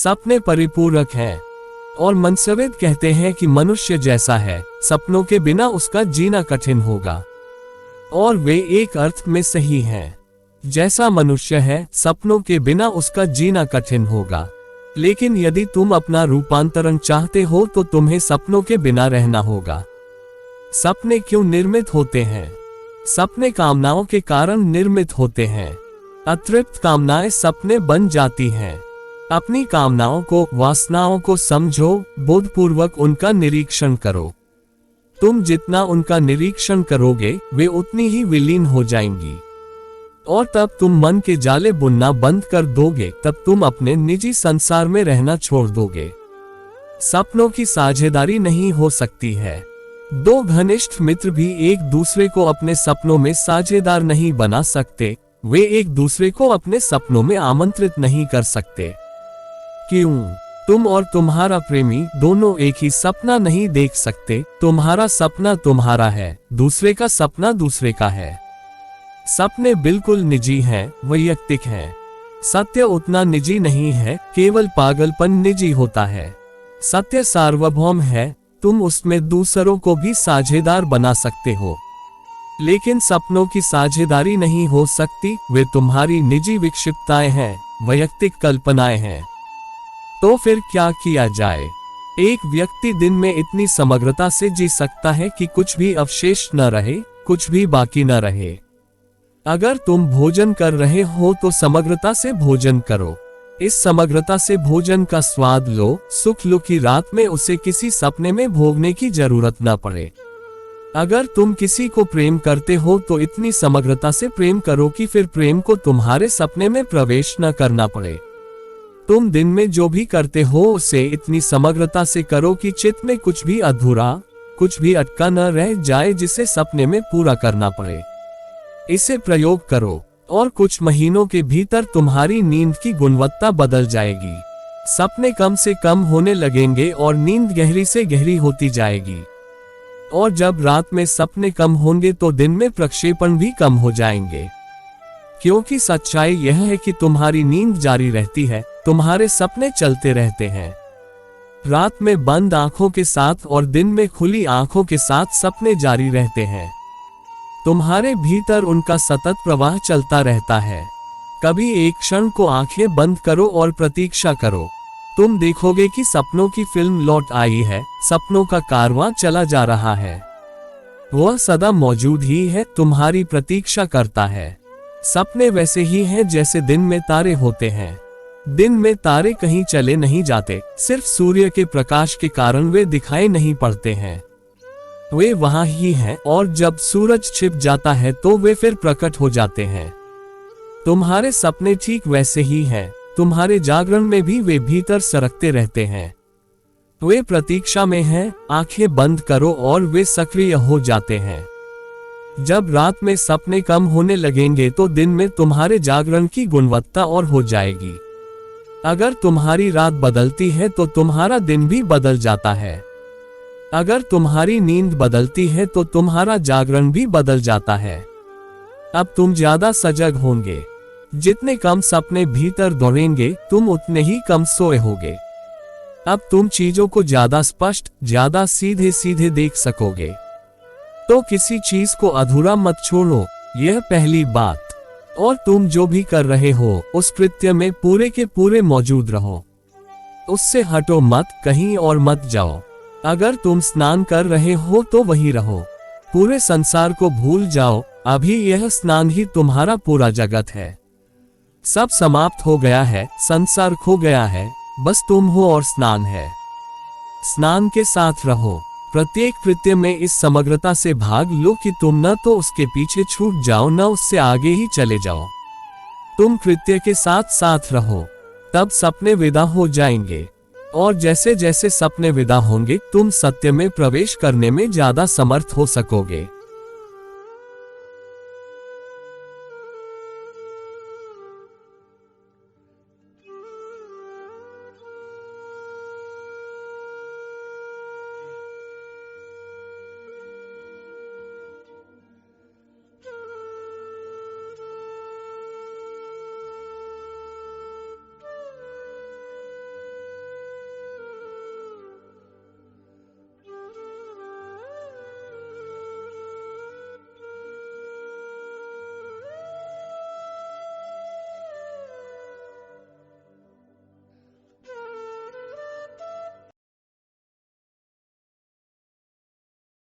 सपने परिपूरक हैं और मनसवेद कहते हैं कि मनुष्य जैसा है, सपनों के बिना उसका जीना कठिन होगा। और वे एक अर्थ में सही हैं। जैसा मनुष्य है, सपनों के बिना उसका जीना कठिन होगा। लेकिन यदि तुम अपना रूपांतरण चाहते हो तो तुम्हें सपनों के बिना रहना होगा। सपने क्यों निर्मित होते हैं? सपने कामनाओं के कारण निर्मित होते हैं। अतृप्त कामनाएं सपने बन जाती हैं। अपनी कामनाओं को, वासनाओं को समझो, बोधपूर्वक उनका निरीक्षण करो। तुम जितना उनका निरीक्षण करोगे, वे उतनी ही विलीन हो जाएंगी। और तब तुम मन के जाले बुनना बंद कर दोगे, तब तुम अपने निजी संसार में रहना छोड़ दोगे। सपनों की साझेदारी नहीं हो सकती है। दो घनिष्ठ मित्र भी एक दूसरे को अपने सपनों में साझेदार नहीं बना सकते। वे एक दूसरे को अपने सपनों में आमंत्रित नहीं कर सकते। क्यों? तुम और तुम्हारा प्रेमी दोनों एक ही सपना नहीं देख सकते। तुम्हारा सपना तुम्हारा है, दूसरे का सपना दूसरे का है। सपने बिल्कुल निजी हैं, वैयक्तिक हैं। सत्य उतना निजी नहीं है, केवल पागलपन निजी होता है। सत्य सार्वभौम है, तुम उसमें दूसरों को भी साझेदार बना सकते हो। लेकिन सपनों की साझेदारी नहीं हो सकती, वे तुम्हारी निजी विक्षिप्तताएं हैं, वैयक्तिक कल्पनाएं हैं। तो फिर क्या किया जाए? एक व्यक्ति दिन में इतनी समग्रता से जी सकता है कि कुछ भी अवशेष न रहे, कुछ भी बाकी न रहे। अगर तुम भोजन कर रहे हो तो समग्रता से भोजन करो। इस समग्रता से भोजन का स्वाद लो, सुख लो कि रात में उसे किसी सपने में भोगने की जरूरत न पड़े। अगर तुम किसी को प्रेम करते हो तो इतनी समग्रता से प्रेम करो कि फिर प्रेम को तुम्हारे सपने में प्रवेश न करना पड़े। तुम दिन में जो भी करते हो उसे इतनी समग्रता से करो कि चित्त में कुछ भी अधूरा, कुछ भी अटका न रह जाए जिसे सपने में पूरा करना पड़े। इसे प्रयोग करो और कुछ महीनों के भीतर तुम्हारी नींद की गुणवत्ता बदल जाएगी। सपने कम से कम होने लगेंगे और नींद गहरी से गहरी होती जाएगी। और जब रात में सपने कम होंगे तो दिन में प्रक्षेपण भी कम हो जाएंगे। क्योंकि सच्चाई यह है कि तुम्हारी नींद जारी रहती है, तुम्हारे सपने चलते रहते हैं। रात में बंद आंखों के साथ और दिन में खुली आंखों के साथ सपने जारी रहते हैं। तुम्हारे भीतर उनका सतत प्रवाह चलता रहता है। कभी एक क्षण को आंखें बंद करो और प्रतीक्षा करो। तुम देखोगे कि सपनों की फिल्म लौट आई है, सपनों का कारवां चला जा रहा है। वह सदा मौजूद ही है, तुम्हारी प्रतीक्षा करता है। सपने वैसे ही हैं जैसे दिन में तारे होते हैं। दिन में तारे कहीं चले नहीं जाते, सिर्फ सूर्य के प्रकाश के कारण वे दिखाई नहीं पड़ते हैं। वे वहां ही हैं और जब सूरज छिप जाता है तो वे फिर प्रकट हो जाते हैं। तुम्हारे सपने ठीक वैसे ही हैं। तुम्हारे जागरण में भी वे भीतर सरकते रहते हैं। वे प्रतीक्षा में हैं, आंखें बंद करो और वे सक्रिय हो जाते हैं। जब रात में सपने कम होने लगेंगे तो दिन में तुम्हारे जागरण की गुणवत्ता और हो जाएगी। अगर तुम्हारी रात बदलती है तो तुम्हारा दिन भी बदल जाता है। अगर तुम्हारी नींद बदलती है तो तुम्हारा जागरण भी बदल जाता है। अब तुम ज्यादा सजग होंगे। जितने कम सपने भीतर दौड़ेंगे, तुम उतने ही कम सोए होगे। अब तुम चीजों को ज्यादा स्पष्ट, ज्यादा सीधे सीधे देख सकोगे। तो किसी चीज को अधूरा मत छोड़ो, यह पहली बात। और तुम जो भी कर रहे हो, उस कृत्य में पूरे के पूरे मौजूद रहो। उससे हटो मत, कहीं और मत जाओ। अगर तुम स्नान कर रहे हो तो वही रहो। पूरे संसार को भूल जाओ, अभी यह स्नान ही तुम्हारा पूरा जगत है। सब समाप्त हो गया है, संसार खो गया है, बस तुम हो और स्नान है। स्नान के साथ रहो। प्रत्येक कृत्य में इस समग्रता से भाग लो कि तुम न तो उसके पीछे छूट जाओ, न उससे आगे ही चले जाओ। तुम कृत्य के साथ साथ रहो, तब सपने विदा हो जाएंगे। और जैसे जैसे सपने विदा होंगे, तुम सत्य में प्रवेश करने में ज्यादा समर्थ हो सकोगे।